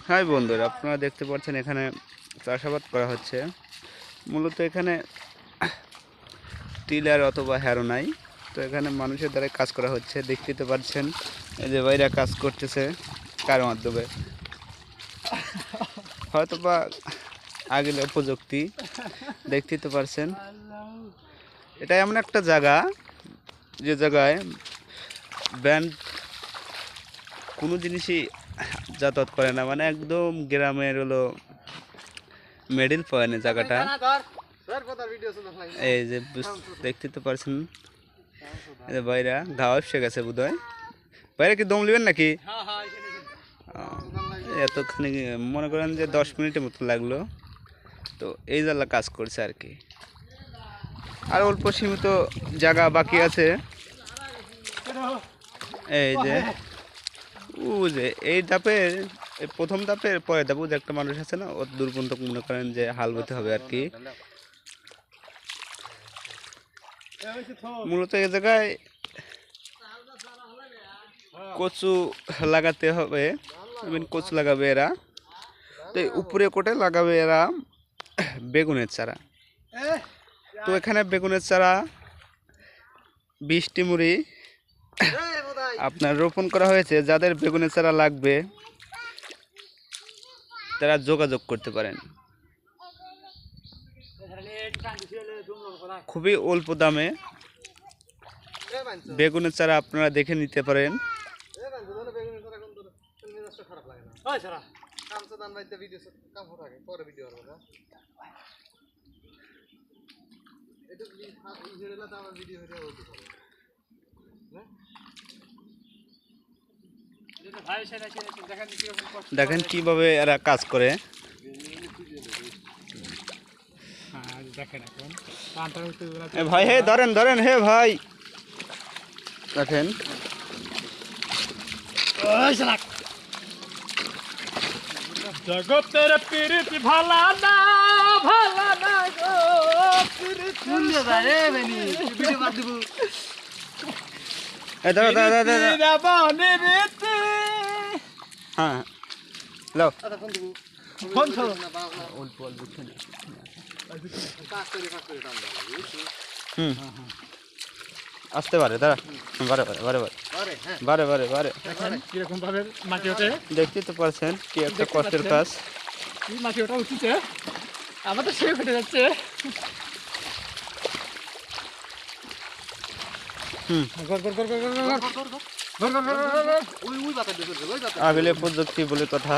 High বন্ধুরা, আপনারা দেখতে পাচ্ছেন এখানে চাষাবাদ করা হচ্ছে। মূলত এখানে টিলার অথবা হ্যারো নাই, তো এখানে মানুষের দ্বারা কাজ করা হচ্ছে। দেখতে তো পাচ্ছেন এই যে ভাইরা কাজ করতেছে কার মাধ্যমে, হয়তো বা আগের প্রযুক্তি। দেখতে তো পাচ্ছেন এটা এমন একটা জায়গা যে জায়গায় ব্যান্ড কোনো জিনিসই যাতায়াত করে না, মানে একদম গ্রামের হলো মিডিল পয়েন্ট জায়গাটা। এই যে দেখতে তো পারছেন এই যে বাইরা ঘাওয়া এসে গেছে বোধ হয়। বাইরে কি দম নেবেন নাকি? এতখানি মনে করেন যে 10 মিনিটের মতো লাগলো। তো এই জায়গা কাজ করছে আর কি, আর অল্প সীমিত জায়গা বাকি আছে। এই যে ও যে এই ধাপের প্রথম ধাপের পরে ধাপ যে একটা মানুষ আছে না, ওর দূর পর্যন্ত মনে করেন যে হাল বইতে হবে আর কি। মূলত এই জায়গায় কচু লাগাতে হবে, কচু লাগাবে এরা। তো উপরে কোটে লাগাবে এরা বেগুনের চারা। তো এখানে বেগুনের চারা 20টি মুড়ি আপনার রোপণ করা হয়েছে। যাদের বেগুনের চারা লাগবে তারা যোগাযোগ করতে পারেন। খুবই অল্প দামে বেগুনের চারা আপনারা দেখে নিতে পারেন। দেখেন কিভাবে এরা কাজ করে। ভাই হে ধরেন ধরেন, হে ভাই দেখেন জগতের প্রীতি ভালা না ভালা না গো প্রীতি রে বেনি ভিডিও বাদ দিব। এ দাদা দাদা দাদা রাবণে রেতে হ্যাঁ হ্যালো ফোন তো অল্প অল্প আসতে পারে দাদা, বারে বারে বারে বারে বারে বারে বারে কিরকম ভাবে মাটি ওঠে দেখতে তো পারছেন কি একটা কষ্টের কাজ। মাটি ওঠা উঠছে, আমার তো সে ফেটে যাচ্ছে। আগলে প্রযুক্তি বলে কথা।